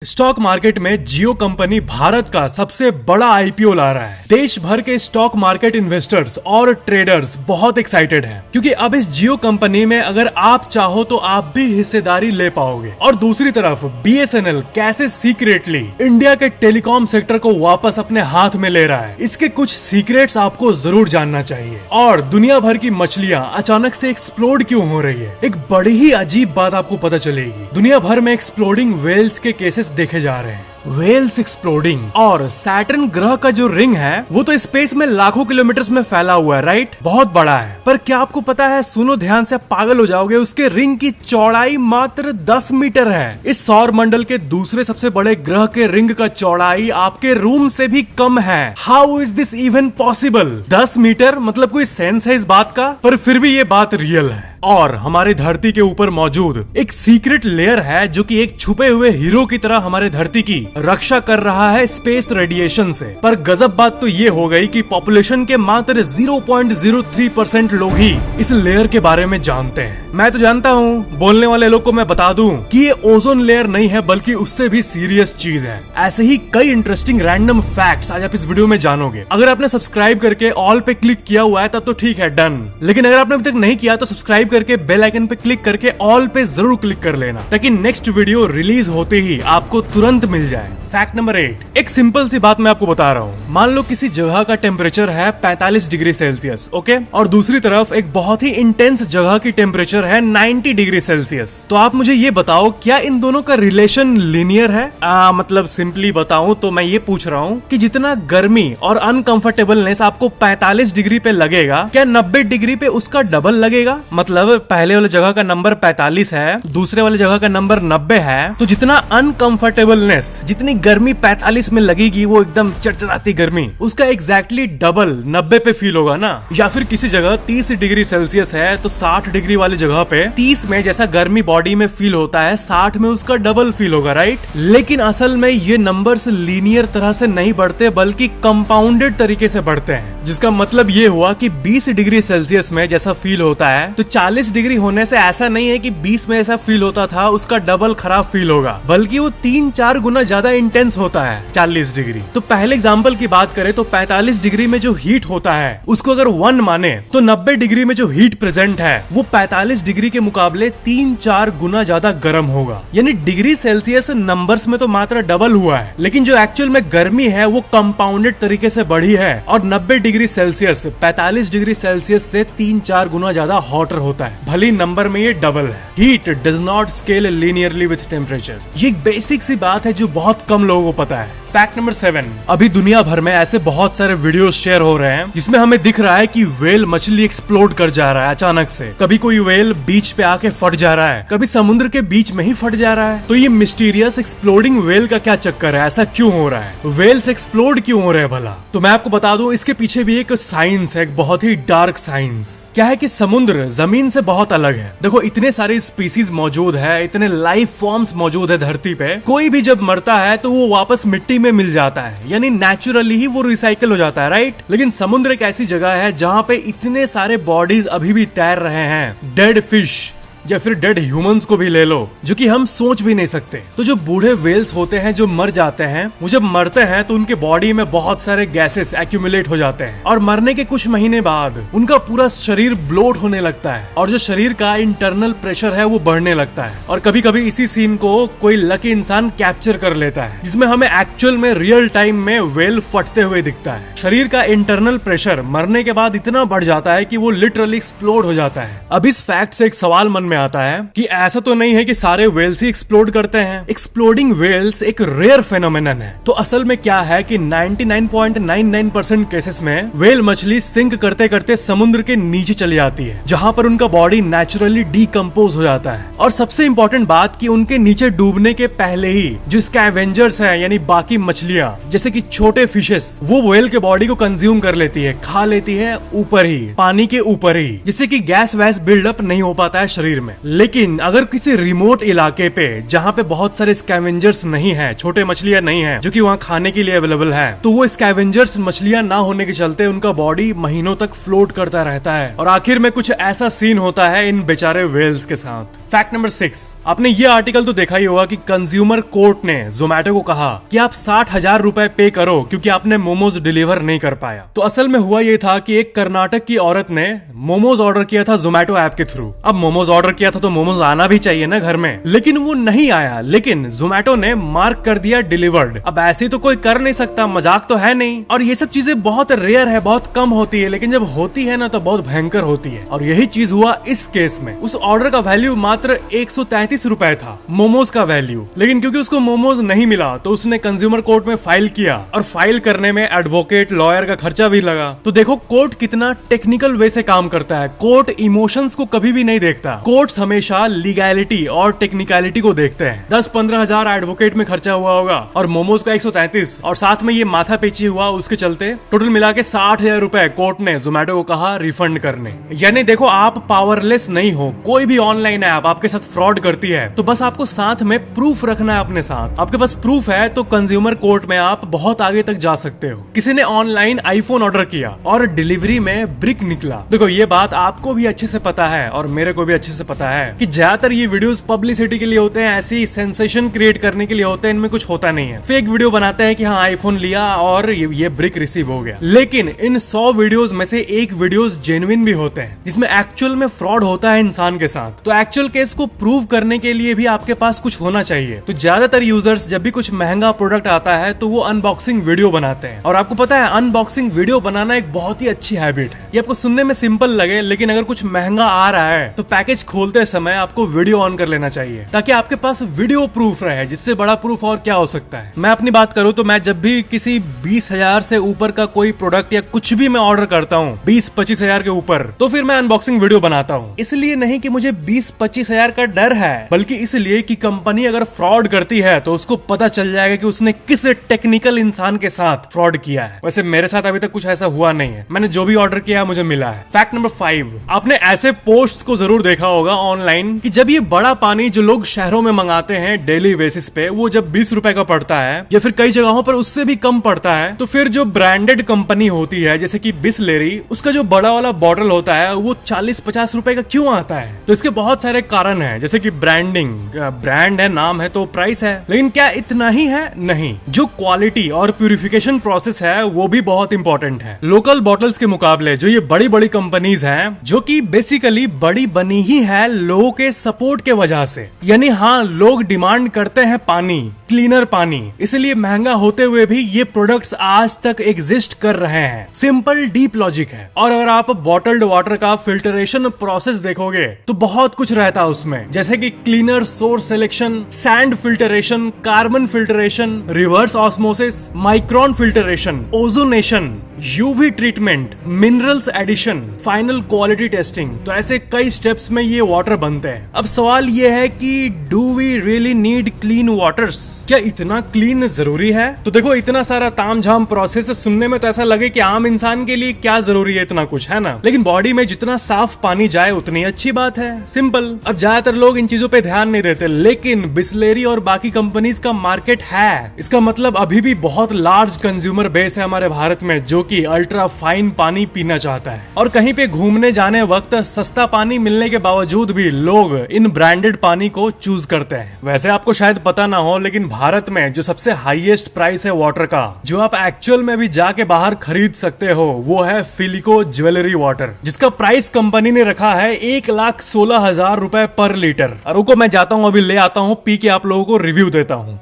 Stock market में जियो company Bharat का सबसे बड़ा आईपीओ ला रहा है। देश भर के स्टॉक मार्केट इन्वेस्टर्स और ट्रेडर्स बहुत एक्साइटेड हैं, क्योंकि अब इस जियो कंपनी में अगर आप चाहो तो आप भी हिस्सेदारी ले पाओगे। और दूसरी तरफ बीएसएनएल कैसे सीक्रेटली इंडिया के टेलीकॉम सेक्टर को वापस अपने हाथ में ले रहा है, इसके कुछ सीक्रेट्स आपको जरूर जानना चाहिए। और दुनिया भर की मछलियां अचानक से एक्सप्लोड क्यों हो रही है, एक बड़ी ही अजीब बात आपको पता चलेगी। दुनिया भर में एक्सप्लोडिंग व्हेल्स के केसेस देखे जा रहे हैं। Whales exploding. और सैटर्न ग्रह का जो रिंग है वो तो स्पेस में लाखों किलोमीटर्स में फैला हुआ है, राइट? बहुत बड़ा है। पर क्या आपको पता है, सुनो ध्यान से, पागल हो जाओगे, उसके रिंग की चौड़ाई मात्र 10 मीटर है। इस सौर मंडल के दूसरे सबसे बड़े ग्रह के रिंग का चौड़ाई आपके रूम से भी कम है। How is this even possible? 10 meter मतलब कोई सेंस है इस बात का? पर फिर भी ये बात रियल है। और हमारी धरती के ऊपर मौजूद एक सीक्रेट लेयर है जो कि एक छुपे हुए हीरो की तरह हमारे धरती की रक्षा कर रहा है स्पेस रेडिएशन से। पर गजब बात तो ये हो गई कि पॉपुलेशन के मात्र 0.03% लोग ही इस लेयर के बारे में जानते हैं। मैं तो जानता हूँ, बोलने वाले लोग को मैं बता दूं कि ये ओजोन लेयर नहीं है, बल्कि उससे भी सीरियस चीज है। ऐसे ही कई इंटरेस्टिंग रैंडम फैक्ट्स आज आप इस वीडियो में जानोगे। अगर आपने सब्सक्राइब करके ऑल पे क्लिक किया हुआ है तब तो ठीक है, डन। लेकिन अगर आपने अभी तक नहीं किया तो सब्सक्राइब करके बेल आइकन पे क्लिक करके ऑल पे जरूर क्लिक कर लेना, ताकि नेक्स्ट वीडियो रिलीज होते ही आपको तुरंत मिल जाए। फैक्ट नंबर 8, एक सिंपल सी बात मैं आपको बता रहा हूँ। मान लो किसी जगह का टेम्परेचर है 45 डिग्री सेल्सियस, ओके? और दूसरी तरफ एक बहुत ही इंटेंस जगह की टेम्परेचर है 90 डिग्री सेल्सियस। तो आप मुझे ये बताओ, क्या इन दोनों का रिलेशन लीनियर है? मतलब सिंपली बताऊं तो मैं ये पूछ रहा हूँ कि जितना गर्मी और अनकंफर्टेबलनेस आपको 45 डिग्री पे लगेगा, क्या 90 डिग्री पे उसका डबल लगेगा? मतलब पहले वाले जगह का नंबर 45 है, दूसरे वाले जगह का नंबर 90 है, तो जितना अनकंफर्टेबलनेस, जितनी गर्मी 45 में लगेगी, वो एकदम चरचराती गर्मी, उसका एग्जैक्टली डबल 90 पे फील होगा ना। या फिर किसी जगह 30 डिग्री सेल्सियस है तो 60 डिग्री वाली जगह पे 30 में जैसा गर्मी बॉडी में फील होता है, 60 में उसका डबल फील होगा, राइट? लेकिन असल में ये नंबर्स लीनियर तरह से नहीं बढ़ते, बल्कि कंपाउंडेड तरीके से बढ़ते हैं। जिसका मतलब ये हुआ कि 20 डिग्री सेल्सियस में जैसा फील होता है, तो 40 डिग्री होने से ऐसा नहीं है कि 20 में ऐसा फील होता था उसका डबल खराब फील होगा, बल्कि वो 3-4 गुना ज्यादा इंटेंस होता है 40 डिग्री। तो पहले एग्जांपल की बात करें तो 45 डिग्री में जो हीट होता है उसको अगर 1 माने, तो 90 डिग्री में जो हीट प्रेजेंट है वो 45 डिग्री के मुकाबले 3-4 गुना ज्यादा गर्म होगा। यानी डिग्री सेल्सियस नंबर्स में तो मात्र डबल हुआ है, लेकिन जो एक्चुअल में गर्मी है वो कंपाउंडेड तरीके से बढ़ी है। और 90 डिग्री सेल्सियस 45 डिग्री सेल्सियस से 3-4 गुना ज्यादा हॉटर होता है, भले नंबर में ये डबल है। Heat does not scale linearly with temperature. ये एक बेसिक सी बात है जो बहुत कम लोगों को पता है। फैक्ट नंबर 7, अभी दुनिया भर में ऐसे बहुत सारे वीडियोस शेयर हो रहे हैं जिसमें हमें दिख रहा है कि व्हेल मछली एक्सप्लोड कर जा रहा है अचानक से। कभी कोई व्हेल बीच पे आके फट जा रहा है, कभी समुद्र के बीच में ही फट जा रहा है। तो ये मिस्टीरियस एक्सप्लोडिंग व्हेल का क्या चक्कर है? ऐसा क्यों हो रहा है? व्हेल्स एक्सप्लोड क्यों हो रहे हैं भला? तो मैं आपको बता दूं, इसके पीछे भी एक साइंस है, एक बहुत ही डार्क साइंस। क्या है कि समुद्र जमीन से बहुत अलग है। देखो, इतने सारे स्पीसीज मौजूद है, इतने लाइफ फॉर्म्स मौजूद है धरती पे। कोई भी जब मरता है तो वो वापस मिट्टी में मिल जाता है, यानी नेचुरली ही वो रिसाइकल हो जाता है, राइट? लेकिन समुद्र एक ऐसी जगह है जहाँ पे इतने सारे बॉडीज अभी भी तैर रहे हैं। डेड फिश या फिर डेड ह्यूमंस को भी ले लो, जो कि हम सोच भी नहीं सकते। तो जो बूढ़े व्हेल्स होते हैं जो मर जाते हैं, वो जब मरते हैं तो उनके बॉडी में बहुत सारे गैसेस एक्यूमुलेट हो जाते हैं, और मरने के कुछ महीने बाद उनका पूरा शरीर ब्लोट होने लगता है, और जो शरीर का इंटरनल प्रेशर है वो बढ़ने लगता है। और कभी कभी इसी सीन को कोई लकी इंसान कैप्चर कर लेता है, जिसमें हमें एक्चुअल में रियल टाइम में व्हेल फटते हुए दिखता है। शरीर का इंटरनल प्रेशर मरने के बाद इतना बढ़ जाता है कि वो लिटरली एक्सप्लोड हो जाता है। अब इस फैक्ट से एक सवाल मन में आता है कि ऐसा तो नहीं है कि सारे व्हेल्स ही एक्सप्लोड करते हैं। एक्सप्लोडिंग व्हेल्स एक रेयर फेनोमेनन है। तो असल में क्या है कि 99.99% केसेस में व्हेल मछली सिंक करते करते समुद्र के नीचे चली जाती है, जहां पर उनका बॉडी नेचुरली डीकंपोज हो जाता है। और सबसे इंपॉर्टेंट बात कि उनके नीचे डूबने के पहले ही जो स्कैवेंजर्स हैं, यानी बाकी मछलियां जैसे कि छोटे फिशेस, वो व्हेल के बॉडी को कंज्यूम कर लेती है, खा लेती है ऊपर ही, पानी के ऊपर ही, जिससे कि गैस वैस बिल्डअप नहीं हो पाता है शरीर में। लेकिन अगर किसी रिमोट इलाके पे जहाँ पे बहुत सारे स्कैवेंजर्स नहीं है, छोटे मछलियां नहीं है जो कि वहाँ खाने के लिए अवेलेबल है, तो वो स्कैवेंजर्स मछलियां ना होने के चलते उनका बॉडी महीनों तक फ्लोट करता रहता है, और आखिर में कुछ ऐसा सीन होता है इन बेचारे व्हेल्स के साथ। फैक्ट नंबर 6, आपने ये आर्टिकल तो देखा ही होगा कि कंज्यूमर कोर्ट ने जोमेटो को कहा कि आप 60,000 रुपए पे करो क्योंकि आपने मोमोज डिलीवर नहीं कर पाया। तो असल में हुआ ये था कि एक कर्नाटक की औरत ने मोमोज ऑर्डर किया था जोमेटो ऐप के थ्रू। अब मोमोज ऑर्डर किया था तो मोमोज आना भी चाहिए ना घर में, लेकिन वो नहीं आया। लेकिन जोमेटो ने मार्क कर दिया डिलीवर्ड। अब ऐसे तो कोई कर नहीं सकता, मजाक तो है नहीं। और ये सब चीजें बहुत रेयर है, बहुत कम होती है, लेकिन जब होती है ना तो बहुत भयंकर होती है। और यही चीज हुआ इस केस में। उस ऑर्डर का वैल्यू मात्र 133 रुपए था, मोमोज का वैल्यू। लेकिन क्योंकि उसको मोमोज नहीं मिला तो उसने कंज्यूमर कोर्ट में फाइल किया, और फाइल करने में एडवोकेट लॉयर का खर्चा भी लगा। तो देखो कोर्ट कितना टेक्निकल वे से काम करता है। कोर्ट इमोशंस को कभी भी नहीं देखता। कोर्ट्स हमेशा लीगैलिटी और टेक्निकलिटी को देखते हैं। 10-15 हजार एडवोकेट में खर्चा हुआ होगा और मोमोज का 133, और साथ में ये माथा पेची हुआ, उसके चलते टोटल मिला के 60,000 रुपए कोर्ट ने जोमेटो को कहा रिफंड करने। यानी देखो आप पावरलेस नहीं हो। कोई भी ऑनलाइन ऐप आपके साथ फ्रॉड करती है तो बस आपको साथ में प्रूफ रखना है अपने साथ। आपके पास प्रूफ है तो कंज्यूमर कोर्ट में आप बहुत आगे तक जा सकते हो। किसी ने ऑनलाइन आईफोन ऑर्डर किया और डिलीवरी में ब्रिक निकला। देखो ये बात आपको भी अच्छे से पता है और मेरे को भी अच्छे से पता है कि ज्यादातर ये वीडियोस पब्लिसिटी के लिए होते हैं, ऐसी सेंसेशन क्रिएट करने के लिए होते हैं। इनमें कुछ होता नहीं है। फेक वीडियो बनाते हैं कि हाँ आईफोन लिया और ये ब्रिक रिसीव हो गया। लेकिन इन 100 वीडियोस में से एक वीडियोस जेन्युइन भी होते हैं जिसमें एक्चुअल में फ्रॉड होता है इंसान के साथ। तो एक्चुअल केस को प्रूव करने के लिए भी आपके पास कुछ होना चाहिए। तो ज्यादातर यूजर्स जब भी कुछ महंगा प्रोडक्ट आता है तो वो अनबॉक्सिंग वीडियो बनाते हैं। और आपको पता है अनबॉक्सिंग वीडियो बनाना एक बहुत ही अच्छी हैबिट है। ये आपको सुनने में सिंपल लगे, लेकिन अगर कुछ महंगा आ रहा है तो पैकेज खोलते समय आपको वीडियो ऑन कर लेना चाहिए ताकि आपके पास वीडियो प्रूफ रहे। जिससे बड़ा प्रूफ और क्या हो सकता है। मैं अपनी बात करूं तो मैं जब भी किसी 20,000 से ऊपर का कोई प्रोडक्ट या कुछ भी मैं ऑर्डर करता हूँ 20-25 हजार के ऊपर, तो फिर मैं अनबॉक्सिंग वीडियो बनाता हूँ। इसलिए नहीं कि मुझे 20-25 हजार का डर है, बल्कि इसलिए कि कंपनी अगर फ्रॉड करती है तो उसको पता चल जाएगा कि उसने किस टेक्निकल इंसान के साथ फ्रॉड किया है। वैसे मेरे साथ अभी तक कुछ ऐसा हुआ नहीं है। मैंने जो भी ऑर्डर किया मुझे मिला है। फैक्ट नंबर 5, आपने ऐसे पोस्ट को जरूर देखा होगा ऑनलाइन कि जब ये बड़ा पानी जो लोग शहरों में मंगाते हैं डेली बेसिस पे, वो जब 20 रुपए का पड़ता है या फिर कई जगहों पर उससे भी कम पड़ता है, तो फिर जो ब्रांडेड कंपनी होती है जैसे कि बिसलेरी, उसका जो बड़ा वाला बॉटल होता है वो 40-50 रुपए का क्यों आता है? तो इसके बहुत सारे कारण हैं, जैसे कि ब्रांडिंग, ब्रांड है, नाम है तो प्राइस है। लेकिन क्या इतना ही है? नहीं, जो क्वालिटी और प्यूरिफिकेशन प्रोसेस है वो भी बहुत इंपॉर्टेंट है। लोकल बॉटल्स के मुकाबले जो ये बड़ी बड़ी कंपनीज हैं, जो कि बेसिकली बड़ी बनी ही है लोगों के सपोर्ट के वजह से, यानी हाँ लोग डिमांड करते हैं पानी, क्लीनर पानी, इसलिए महंगा होते हुए भी ये प्रोडक्ट्स आज तक एग्जिस्ट कर रहे हैं। सिंपल डीप लॉजिक है। और अगर आप बॉटल्ड वाटर का फिल्टरेशन प्रोसेस देखोगे तो बहुत कुछ रहता है उसमें, जैसे कि cleaner source selection, sand filtration, carbon filtration, reverse osmosis, micron filtration, ozonation, UV treatment, minerals addition, final quality testing. तो ऐसे कई स्टेप्स में ये वाटर बनते हैं। अब सवाल ये है कि do we really need clean waters? क्या इतना क्लीन जरूरी है? तो देखो इतना सारा तामझाम प्रोसेस सुनने में तो ऐसा लगे कि आम इंसान के लिए क्या जरूरी है इतना कुछ, है ना? लेकिन बॉडी में जितना साफ पानी जाए उतनी अच्छी बात है। सिंपल। अब ज्यादातर लोग इन चीजों पे ध्यान नहीं देते, लेकिन बिसलेरी और बाकी कंपनीज का मार्केट है। इसका मतलब अभी भी बहुत लार्ज कंज्यूमर बेस है हमारे भारत में जो कि अल्ट्रा फाइन पानी पीना चाहता है। और कहीं पे घूमने जाने वक्त सस्ता पानी मिलने के बावजूद भी लोग इन ब्रांडेड पानी को चूज करते हैं। वैसे आपको शायद पता ना हो, लेकिन भारत में जो सबसे हाईएस्ट प्राइस है वाटर का, जो आप एक्चुअल में भी जाके बाहर खरीद सकते हो, वो है फिलिको ज्वेलरी वाटर, जिसका प्राइस कंपनी ने रखा है 1,16,000 रुपए पर लीटर। और रुको मैं जाता हूँ, अभी ले आता हूँ, पी के आप लोगों को रिव्यू देता हूँ।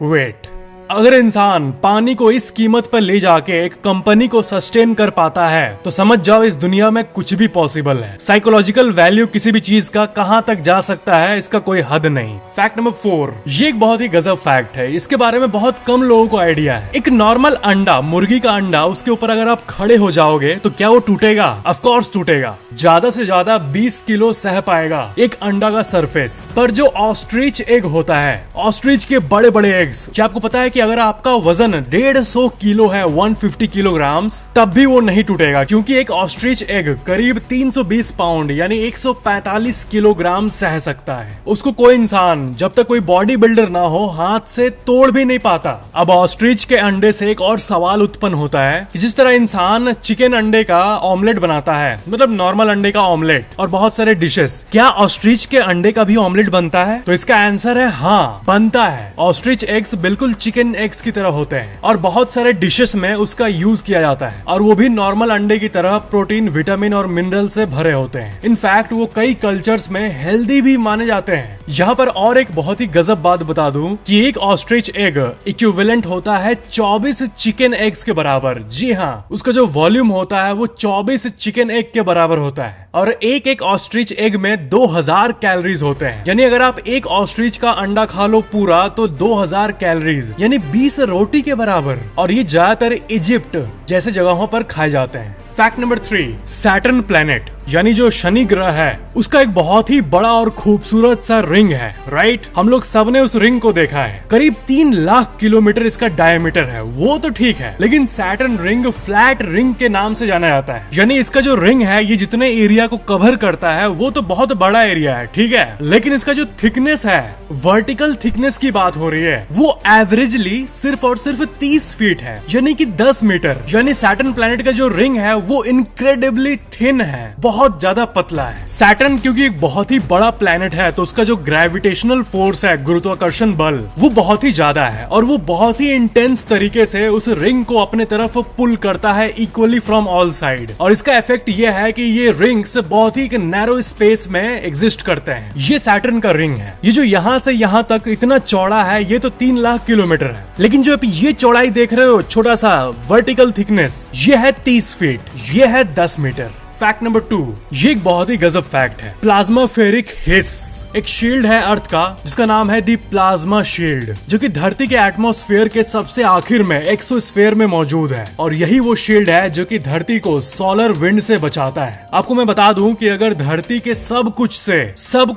वेट, अगर इंसान पानी को इस कीमत पर ले जाके एक कंपनी को सस्टेन कर पाता है तो समझ जाओ इस दुनिया में कुछ भी पॉसिबल है। साइकोलॉजिकल वैल्यू किसी भी चीज का कहां तक जा सकता है इसका कोई हद नहीं। फैक्ट नंबर 4, ये एक बहुत ही गजब फैक्ट है। इसके बारे में बहुत कम लोगों को आइडिया है। एक नॉर्मल अंडा, मुर्गी का अंडा, उसके ऊपर अगर आप खड़े हो जाओगे तो क्या वो टूटेगा? ऑफ कोर्स टूटेगा। ज्यादा से ज्यादा 20 किलो सह पाएगा एक अंडा का सरफेस। पर जो ऑस्ट्रिच एग होता है, ऑस्ट्रिच के बड़े बड़े एग्स, क्या आपको पता है कि अगर आपका वजन 150 किलो है, 150 किलोग्राम, तब भी वो नहीं टूटेगा, क्योंकि एक ऑस्ट्रिच एग करीब 320 पाउंड यानी 145 किलोग्राम सह सकता है। उसको कोई इंसान जब तक कोई बॉडी बिल्डर ना हो हाथ से तोड़ भी नहीं पाता। अब ऑस्ट्रिच के अंडे से एक और सवाल उत्पन्न होता है कि जिस तरह इंसान चिकन अंडे का ऑमलेट बनाता है, मतलब नॉर्मल अंडे का ऑमलेट और बहुत सारे डिशेस, क्या ऑस्ट्रिच के अंडे का भी ऑमलेट बनता है? तो इसका आंसर है हाँ, बनता है। ऑस्ट्रिच एग्स बिल्कुल चिकन एग्स की तरह होते हैं और बहुत सारे डिशेस में उसका यूज किया जाता है, और वो भी नॉर्मल अंडे की तरह प्रोटीन, विटामिन और मिनरल से भरे होते हैं। इनफैक्ट वो कई कल्चर्स में हेल्दी भी माने जाते हैं। यहाँ पर और एक बहुत ही गजब बात बता दूं कि एक ऑस्ट्रिच एग इक्विवेलेंट होता है 24 चिकन एग्स के बराबर। जी हाँ, उसका जो वॉल्यूम होता है वो 24 चिकन एग के बराबर होता है, और एक ऑस्ट्रिच एग में 2000 कैलोरीज होते हैं। यानी अगर आप एक ऑस्ट्रिच का अंडा खा लो पूरा तो 2000 कैलोरीज यानी 20 रोटी के बराबर, और ये ज्यादातर इजिप्ट जैसे जगहों पर खाए जाते हैं। फैक्ट नंबर 3, सैटर्न प्लेनेट यानी जो शनि ग्रह है उसका एक बहुत ही बड़ा और खूबसूरत सा रिंग है, राइट? हम लोग सबने उस रिंग को देखा है। करीब 3 लाख किलोमीटर इसका डायमीटर है, वो तो ठीक है, लेकिन सैटर्न रिंग फ्लैट रिंग के नाम से जाना जाता है। यानी इसका जो रिंग है ये जितने एरिया को कवर करता है वो तो बहुत बड़ा एरिया है, ठीक है, लेकिन इसका जो थिकनेस है, वर्टिकल थिकनेस की बात हो रही है, वो एवरेजली सिर्फ और सिर्फ 30 फीट है, यानी कि 10 मीटर। यानी सैटर्न प्लेनेट का जो रिंग है वो इनक्रेडिबली थिन है, बहुत ज्यादा पतला है। सैटर्न क्योंकि एक बहुत ही बड़ा प्लेनेट है तो उसका जो ग्रेविटेशनल फोर्स है, गुरुत्वाकर्षण बल, वो बहुत ही ज्यादा है, और वो बहुत ही इंटेंस तरीके से उस रिंग को अपने तरफ पुल करता है इक्वली फ्रॉम ऑल साइड। और इसका इफेक्ट ये है कि ये रिंग्स बहुत ही नैरो स्पेस में एग्जिस्ट करते हैं। ये सैटर्न का रिंग है। ये जो यहाँ से यहाँ तक इतना चौड़ा है ये तो 3 लाख किलोमीटर है, लेकिन जो ये चौड़ाई देख रहे हो, छोटा सा वर्टिकल थिकनेस, ये है 30 फीट, ये है 10 मीटर। फैक्ट नंबर 2, ये एक बहुत ही गजब फैक्ट है। प्लाज्माफेरिक हिस एक शील्ड है अर्थ का जिसका नाम है दी प्लाज्मा शील्ड, जो कि धरती के एटमॉस्फेयर के सबसे आखिर में एक्सोस्फेयर में मौजूद है, और यही वो शील्ड है जो कि धरती को सोलर विंड से बचाता है। आपको मैं बता दूं कि अगर धरती के सब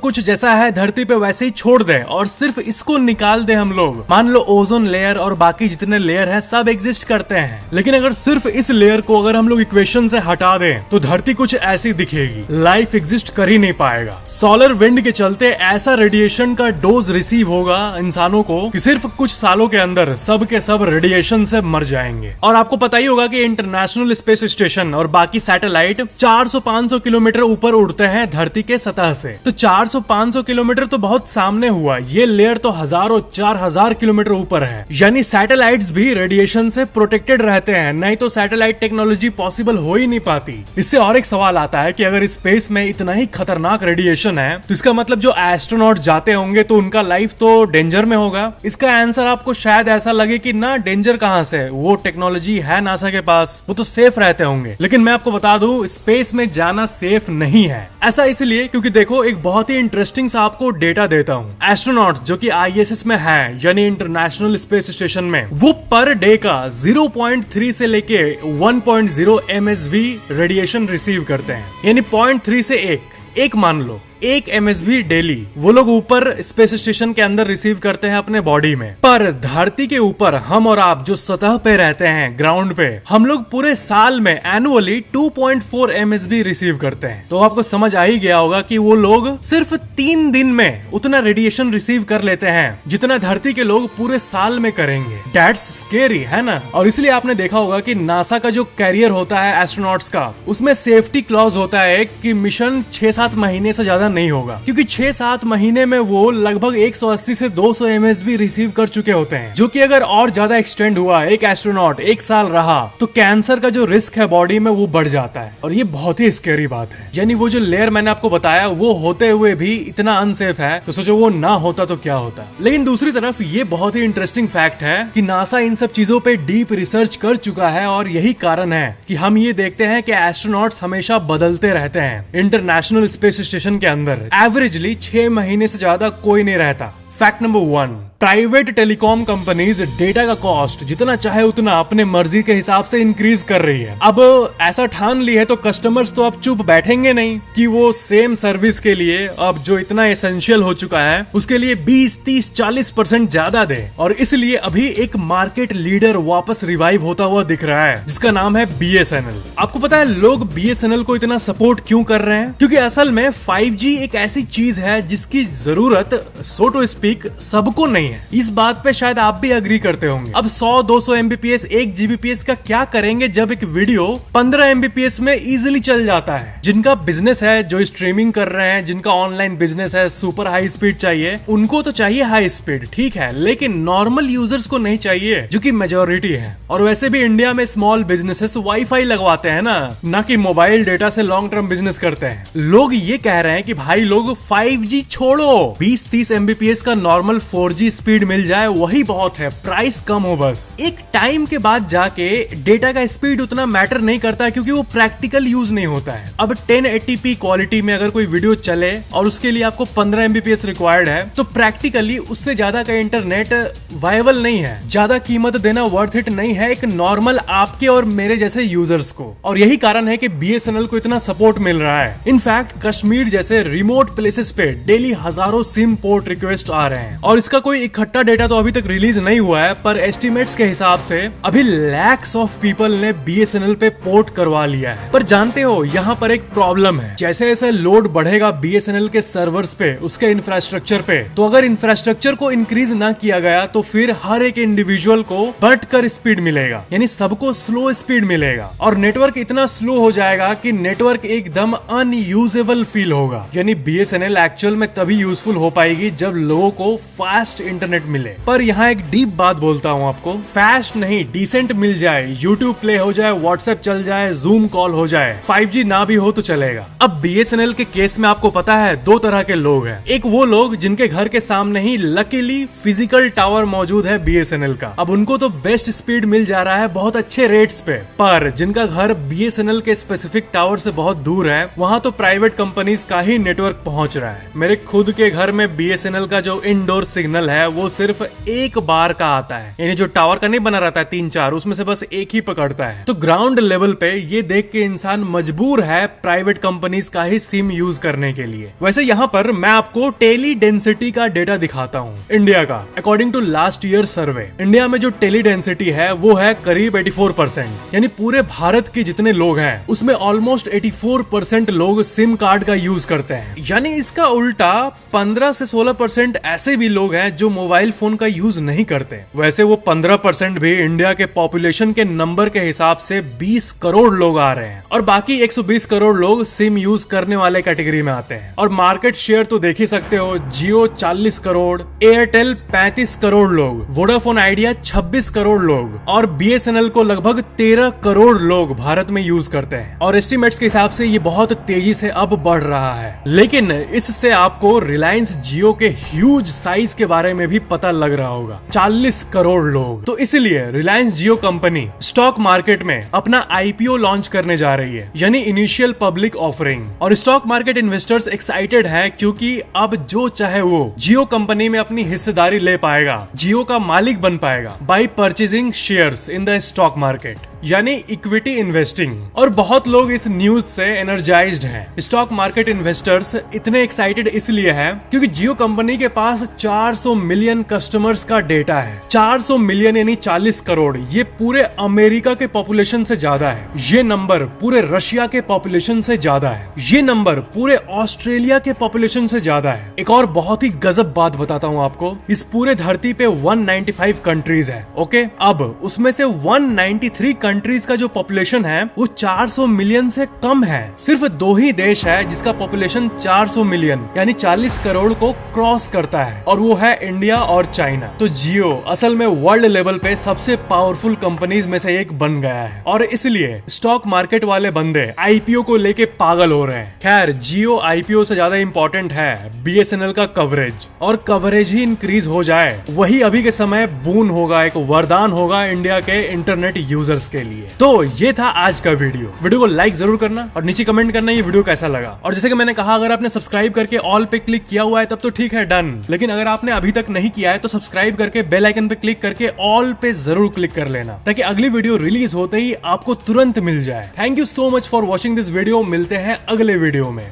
कुछ जैसा है धरती पे वैसे ही छोड़ दे और सिर्फ इसको निकाल दे हम लोग, मान लो ओजोन लेयर और बाकी जितने लेयर है सब एग्जिस्ट करते हैं, लेकिन अगर सिर्फ इस लेयर को अगर हम लोग इक्वेशन से हटा दें तो धरती कुछ ऐसी दिखेगी, लाइफ एग्जिस्ट कर ही नहीं पाएगा। सोलर विंड के चलते ऐसा रेडिएशन का डोज रिसीव होगा इंसानों को कि सिर्फ कुछ सालों के अंदर सब के सब रेडिएशन से मर जाएंगे। और आपको पता ही होगा कि इंटरनेशनल स्पेस स्टेशन और बाकी सैटेलाइट 400-500 किलोमीटर ऊपर उड़ते हैं धरती के सतह से। तो 400-500 किलोमीटर तो बहुत सामने हुआ, ये लेयर तो हजारों 4000 किलोमीटर ऊपर है। यानी सैटेलाइट्स भी रेडिएशन से प्रोटेक्टेड रहते हैं, नहीं तो सैटेलाइट टेक्नोलॉजी पॉसिबल हो ही नहीं पाती। इससे और एक सवाल आता है कि अगर स्पेस में इतना ही खतरनाक रेडिएशन है तो इसका मतलब जो एस्ट्रोनॉट जाते होंगे तो उनका लाइफ तो डेंजर में होगा। इसका आंसर आपको शायद ऐसा लगे कि ना, डेंजर कहां से, वो टेक्नोलॉजी है नासा के पास, वो तो सेफ रहते होंगे। लेकिन मैं आपको बता दूं स्पेस में जाना सेफ नहीं है। ऐसा इसलिए क्योंकि देखो एक बहुत ही इंटरेस्टिंग सा आपको डेटा देता हूं। एस्ट्रोनॉट जो कि ISS में है यानी इंटरनेशनल स्पेस स्टेशन में, वो पर डे का 0.3 से लेके 1.0 MSV रेडिएशन रिसीव करते हैं, यानी 0.3 से 1 मान लो 1 MSV डेली वो लोग ऊपर स्पेस स्टेशन के अंदर रिसीव करते हैं अपने बॉडी में। पर धरती के ऊपर हम और आप जो सतह पे रहते हैं, ग्राउंड पे, हम लोग पूरे साल में एनुअली 2.4 MSV रिसीव करते हैं। तो आपको समझ आ ही गया होगा कि वो लोग सिर्फ 3 दिन में उतना रेडिएशन रिसीव कर लेते हैं जितना धरती के लोग पूरे साल में करेंगे। दैट्स स्केरी, है ना? और इसलिए आपने देखा होगा कि नासा का जो कैरियर होता है एस्ट्रोनॉट्स का, उसमें सेफ्टी क्लॉज होता है कि मिशन 6-7 महीने से ज्यादा नहीं होगा, क्योंकि 6-7 महीने में वो लगभग 180 से 200 MSV रिसीव कर चुके होते हैं, जो कि अगर और ज्यादा एक्सटेंड हुआ, एक एस्ट्रोनॉट 1 साल रहा तो कैंसर का जो रिस्क है बॉडी में वो बढ़ जाता है। और ये बहुत ही स्कैरी बात है। यानी वो जो लेयर मैंने आपको बताया वो होते हुए भी इतना अनसेफ है, तो सोचो वो ना होता तो क्या होता। लेकिन दूसरी तरफ ये बहुत ही इंटरेस्टिंग फैक्ट है कि नासा इन सब चीजों पे डीप रिसर्च कर चुका है, और यही कारण है कि हम ये देखते हैं कि एस्ट्रोनॉट्स हमेशा बदलते रहते हैं। इंटरनेशनल स्पेस स्टेशन के अंदर एवरेजली 6 महीने से ज्यादा कोई नहीं रहता। Fact number 1, private telecom companies data का कॉस्ट जितना चाहे उतना अपने मर्जी के हिसाब से इंक्रीज कर रही है। अब ऐसा ठान ली है तो कस्टमर्स तो अब चुप बैठेंगे नहीं कि वो सेम सर्विस के लिए अब जो इतना एसेंशियल हो चुका है उसके लिए 20, 30, 40% ज्यादा दे। और इसलिए अभी एक मार्केट लीडर वापस रिवाइव होता हुआ दिख रहा है जिसका नाम है BSNL। आपको पता है लोग BSNL को इतना सपोर्ट क्यों कर रहे हैं? क्योंकि असल में 5G एक ऐसी चीज है जिसकी जरूरत सो टू स्पीक सबको नहीं है। इस बात पे शायद आप भी अग्री करते होंगे। अब 100-200 MBPS 1 GBPS का क्या करेंगे जब एक वीडियो 15 MBPS में इजीली चल जाता है। जिनका बिजनेस है, जो स्ट्रीमिंग कर रहे हैं, जिनका ऑनलाइन बिजनेस है, सुपर हाई स्पीड चाहिए, उनको तो चाहिए हाई स्पीड, ठीक है, लेकिन नॉर्मल यूजर्स को नहीं चाहिए जो कि मेजोरिटी है। और वैसे भी इंडिया में स्मॉल बिजनेसेस वाईफाई लगवाते हैं ना कि मोबाइल डेटा से लॉन्ग टर्म बिजनेस करते हैं। लोग ये कह रहे हैं कि भाई लोग 5G छोड़ो, 20-30 MBPS का नॉर्मल 4G स्पीड मिल जाए वही बहुत है, प्राइस कम हो बस। एक टाइम के बाद जाके डेटा का स्पीड उतना मैटर नहीं करता क्योंकि वो प्रैक्टिकल यूज नहीं होता है। अब 1080p क्वालिटी में अगर कोई वीडियो चले और उसके लिए आपको 15 MBPS रिक्वायर्ड है तो प्रैक्टिकली उससे ज्यादा का इंटरनेट वायबल नहीं है। ज्यादा कीमत देना वर्थ इट नहीं है एक नॉर्मल आपके और मेरे जैसे यूजर्स को। और यही कारण है कि BSNL को इतना सपोर्ट मिल रहा है। इनफैक्ट कश्मीर जैसे रिमोट प्लेसेस पे डेली हजारों सिम पोर्ट रिक्वेस्ट आ रहे हैं और इसका कोई इकट्ठा डेटा तो अभी तक रिलीज नहीं हुआ है, पर एस्टिमेट्स के हिसाब से अभी लैक्स ऑफ पीपल ने BSNL पे पोर्ट करवा लिया है। पर जानते हो यहाँ पर एक प्रॉब्लम है, जैसे जैसे लोड बढ़ेगा BSNL के सर्वर्स पे, उसके इंफ्रास्ट्रक्चर पे, तो अगर इंफ्रास्ट्रक्चर को इंक्रीज ना किया गया तो फिर हर एक इंडिविजुअल को बढ़ कर स्पीड मिलेगा, यानी सबको स्लो स्पीड मिलेगा और नेटवर्क इतना स्लो हो जाएगा कि नेटवर्क एकदम अनयूजेबल फील होगा। यानी BSNL एक्चुअल में तभी यूजफुल हो पाएगी जब लोगों को फास्ट इंटरनेट मिले। पर यहाँ एक डीप बात बोलता हूँ आपको, फास्ट नहीं, डिसेंट मिल जाए, यूट्यूब प्ले हो जाए, व्हाट्सएप चल जाए, जूम कॉल हो जाए, 5G ना भी हो तो चलेगा। अब BSNL के केस में आपको पता है दो तरह के लोग हैं। एक वो लोग जिनके घर के सामने ही लकीली फिजिकल टावर मौजूद है BSNL का, अब उनको तो बेस्ट स्पीड मिल जा रहा है बहुत अच्छे रेट्स पे। पर जिनका घर BSNL के स्पेसिफिक टावर से बहुत दूर है वहाँ तो प्राइवेट कंपनीज का ही नेटवर्क पहुँच रहा है। मेरे खुद के घर में BSNL का जो इंडोर सिग्नल है वो सिर्फ एक बार का आता है, यानी जो टावर का नहीं बना रहता है 3-4, उसमें से बस एक ही पकड़ता है। तो ग्राउंड लेवल पे ये देख के इंसान मजबूर है प्राइवेट कंपनीज का ही सिम यूज करने के लिए। वैसे यहाँ पर मैं आपको टेली डेंसिटी का डेटा दिखाता हूँ इंडिया का। According to last year survey, India में जो टेली डेंसिटी है वो है करीब 84%, यानी पूरे भारत के जितने लोग हैं उसमें ऑलमोस्ट 84% लोग सिम कार्ड का यूज करते हैं। यानी इसका उल्टा 15 से 16% ऐसे भी लोग हैं जो मोबाइल फोन का यूज नहीं करते। वैसे वो 15% भी इंडिया के पॉपुलेशन के नंबर के हिसाब से 20 करोड़ लोग आ रहे हैं और बाकी 120 करोड़ लोग सिम यूज करने वाले कैटेगरी में आते हैं। और मार्केट शेयर तो देख ही सकते हो, जियो 40 करोड़, एयरटेल 35 करोड़ लोग, वोडाफोन आइडिया 26 करोड़ लोग और BSNL को लगभग 13 करोड़ लोग भारत में यूज करते हैं। और एस्टिमेट्स के हिसाब से ये बहुत तेजी से अब बढ़ रहा है। लेकिन इससे आपको रिलायंस जियो के ह्यूज साइज के बारे में भी पता लग रहा होगा, 40 करोड़ लोग। तो इसलिए रिलायंस जियो कंपनी स्टॉक मार्केट में अपना IPO लॉन्च करने जा रही है, यानी इनिशियल पब्लिक ऑफरिंग। और स्टॉक मार्केट इन्वेस्टर्स एक्साइटेड हैं क्योंकि अब जो चाहे वो जियो कंपनी में अपनी हिस्सेदारी ले पाएगा, जियो का मालिक बन पाएगा bye purchasing shares in the stock market, यानी इक्विटी इन्वेस्टिंग। और बहुत लोग इस न्यूज से एनर्जाइज्ड हैं। स्टॉक मार्केट इन्वेस्टर्स इतने एक्साइटेड इसलिए हैं क्योंकि जियो कंपनी के पास 400 मिलियन कस्टमर्स का डेटा है। 400 मिलियन यानी 40 करोड़, ये पूरे अमेरिका के पॉपुलेशन से ज्यादा है। ये नंबर पूरे रशिया के पॉपुलेशन से ज्यादा है। ये नंबर पूरे ऑस्ट्रेलिया के पॉपुलेशन से ज्यादा है। एक और बहुत ही गजब बात बताता हूँ आपको, इस पूरे धरती पे 195 कंट्रीज है। ओके, अब उसमें से 193 कंट्रीज का जो पॉपुलेशन है वो 400 मिलियन से कम है। सिर्फ 2 ही देश है जिसका पॉपुलेशन 400 मिलियन यानी 40 करोड़ को क्रॉस करता है, और वो है इंडिया और चाइना। तो जियो असल में वर्ल्ड लेवल पे सबसे पावरफुल कंपनीज में से एक बन गया है और इसलिए स्टॉक मार्केट वाले बंदे IPO को लेके पागल हो रहे हैं। खैर, जियो IPO से ज्यादा इंपॉर्टेंट है BSNL का कवरेज, और कवरेज ही इंक्रीज हो जाए वही अभी के समय बून होगा, एक वरदान होगा इंडिया के इंटरनेट यूजर्स के के लिए। तो ये था आज का वीडियो को लाइक जरूर करना और नीचे कमेंट करना ये वीडियो कैसा लगा। और जैसे कि मैंने कहा, अगर आपने सब्सक्राइब करके ऑल पे क्लिक किया हुआ है तब तो ठीक है, डन। लेकिन अगर आपने अभी तक नहीं किया है तो सब्सक्राइब करके बेल आइकन पे क्लिक करके ऑल पे जरूर क्लिक कर लेना, ताकि अगली वीडियो रिलीज होते ही आपको तुरंत मिल जाए। Thank you so much for watching this video. मिलते हैं अगले वीडियो में।